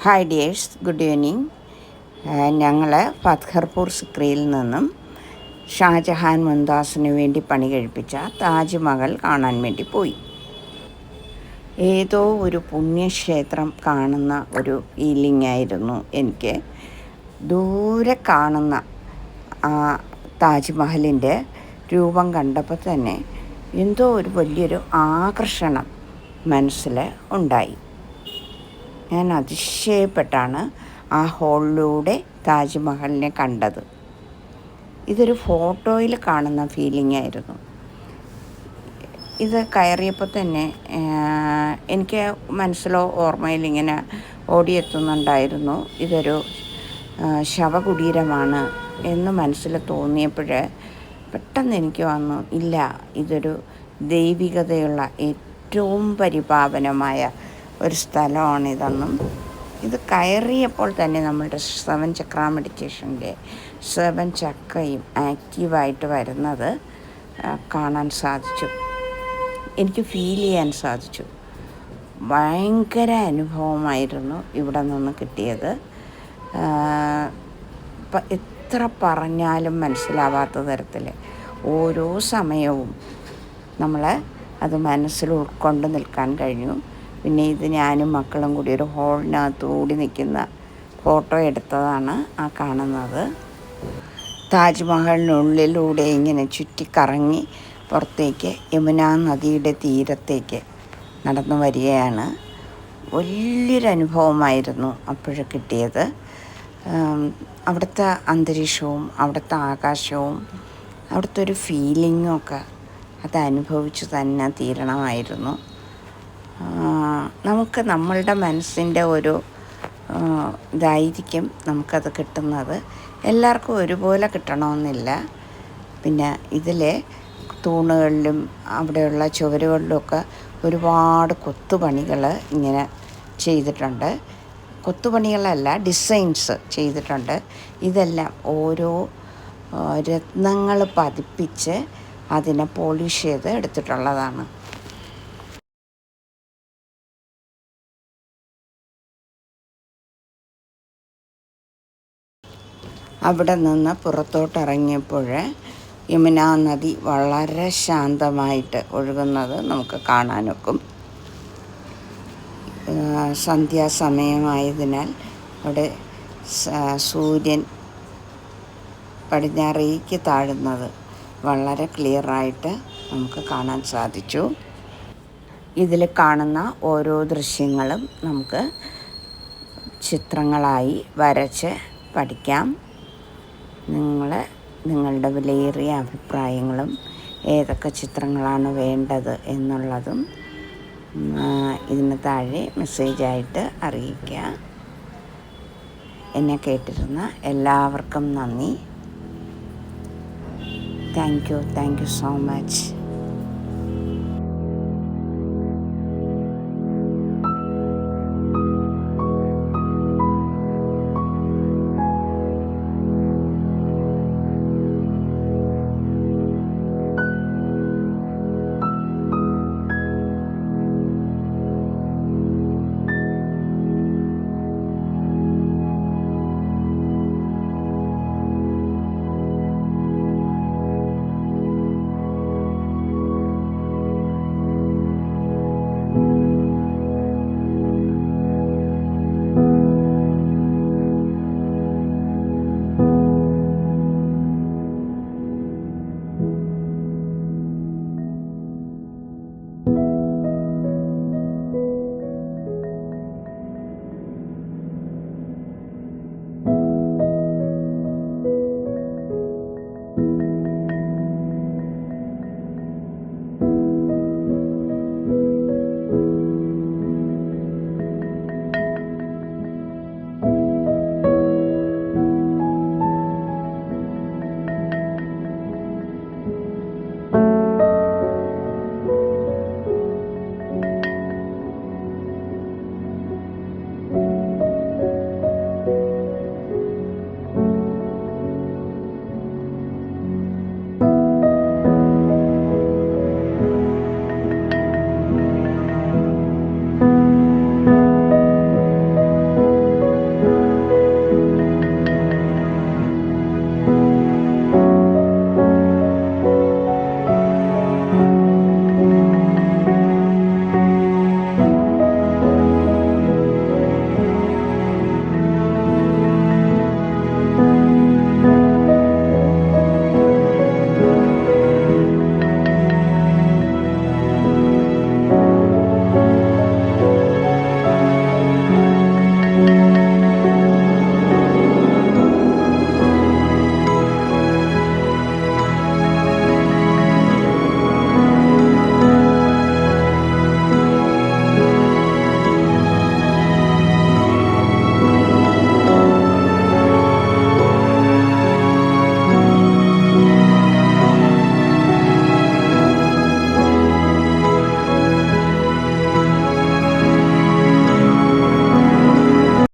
Hi dears, good evening. ഞങ്ങൾ ഫത്ഹർപൂർ സിക്രിയിൽ നിന്നും ഷാജഹാൻ മുംതാസിന് വേണ്ടി പണി കഴിപ്പിച്ച താജ്മഹൽ കാണാൻ വേണ്ടി പോയി. ഏതോ ഒരു പുണ്യക്ഷേത്രം കാണുന്ന ഒരു ഫീലിംഗ് ആയിരുന്നു എനിക്ക്. ദൂരെ കാണുന്ന ആ താജ്മഹലിൻ്റെ രൂപം കണ്ടപ്പോൾ തന്നെ എന്തോ ഒരു വലിയൊരു ആകർഷണം മനസ്സിൽ ഉണ്ടായി. ഞാൻ അതിശയപ്പെട്ടാണ് ആ ഹോളിലൂടെ താജ്മഹലിനെ കണ്ടത്. ഇതൊരു ഫോട്ടോയിൽ കാണുന്ന ഫീലിംഗ് ആയിരുന്നു. ഇത് കയറിയപ്പോൾ തന്നെ എനിക്ക് മനസ്സിലോ ഓർമ്മയിൽ ഇങ്ങനെ ഓടിയെത്തുന്നുണ്ടായിരുന്നു, ഇതൊരു ശവകുടീരമാണ് എന്ന് മനസ്സിൽ തോന്നിയപ്പോൾ പെട്ടെന്ന് എനിക്ക് വന്നു, ഇല്ല, ഇതൊരു ദൈവികതയുള്ള ഏറ്റവും പരിപാവനമായ ഒരു സ്ഥലമാണിതെന്നും. ഇത് കയറിയപ്പോൾ തന്നെ നമ്മളുടെ 7 ചക്ര മെഡിറ്റേഷൻ്റെ 7 ചക്രയും ആക്റ്റീവായിട്ട് വരുന്നത് കാണാൻ സാധിച്ചു, എനിക്ക് ഫീൽ ചെയ്യാൻ സാധിച്ചു. ഭയങ്കര അനുഭവമായിരുന്നു ഇവിടെ നിന്ന് കിട്ടിയത്. എത്ര പറഞ്ഞാലും മനസ്സിലാവാത്ത തരത്തിൽ ഓരോ സമയവും നമ്മൾ അത് മനസ്സിൽ ഉൾക്കൊണ്ട് നിൽക്കാൻ കഴിഞ്ഞു. പിന്നെ ഇത് ഞാനും മക്കളും കൂടി ഒരു ഹോളിനകത്ത് ഓടി നിൽക്കുന്ന ഫോട്ടോ എടുത്തതാണ് ആ കാണുന്നത്. താജ്മഹലിനുള്ളിലൂടെ ഇങ്ങനെ ചുറ്റിക്കറങ്ങി പുറത്തേക്ക് യമുന നദിയുടെ തീരത്തേക്ക് നടന്നു വരികയാണ്. വലിയൊരു അനുഭവമായിരുന്നു അപ്പോഴ് കിട്ടിയത്. അവിടുത്തെ അന്തരീക്ഷവും അവിടുത്തെ ആകാശവും അവിടുത്തെ ഒരു ഫീലിങ്ങും ഒക്കെ അത് അനുഭവിച്ചു തന്നെ തീരണമായിരുന്നു. നമുക്ക് നമ്മളുടെ മനസ്സിൻ്റെ ഒരു ഇതായിരിക്കും നമുക്കത് കിട്ടുന്നത്. എല്ലാവർക്കും ഒരുപോലെ കിട്ടണമെന്നില്ല. പിന്നെ ഇതിലെ തൂണുകളിലും അവിടെയുള്ള ചുവരുകളിലുമൊക്കെ ഒരുപാട് കൊത്തുപണികൾ ഇങ്ങനെ ചെയ്തിട്ടുണ്ട്. കൊത്തുപണികളല്ല, ഡിസൈൻസ് ചെയ്തിട്ടുണ്ട്. ഇതെല്ലാം ഓരോ രത്നങ്ങൾ പതിപ്പിച്ച് അതിനെ പോളിഷ് ചെയ്ത് എടുത്തിട്ടുള്ളതാണ്. അവിടെ നിന്ന് പുറത്തോട്ടിറങ്ങിയപ്പോൾ യമുന നദി വളരെ ശാന്തമായിട്ട് ഒഴുകുന്നത് നമുക്ക് കാണാനൊക്കും. സന്ധ്യാസമയമായതിനാൽ അവിടെ സൂര്യൻ പടിഞ്ഞാറേക്ക് താഴുന്നത് വളരെ ക്ലിയറായിട്ട് നമുക്ക് കാണാൻ സാധിച്ചു. ഇതിൽ കാണുന്ന ഓരോ ദൃശ്യങ്ങളും നമുക്ക് ചിത്രങ്ങളായി വരച്ച് പഠിക്കാം. നിങ്ങളുടെ വിലയേറിയ അഭിപ്രായങ്ങളും ഏതൊക്കെ ചിത്രങ്ങളാണ് വേണ്ടത് എന്നുള്ളതും ഇതിന് താഴെ മെസ്സേജായിട്ട് അറിയിക്കുക. എന്നെ കേട്ടിരുന്ന എല്ലാവർക്കും നന്ദി. Thank you so much.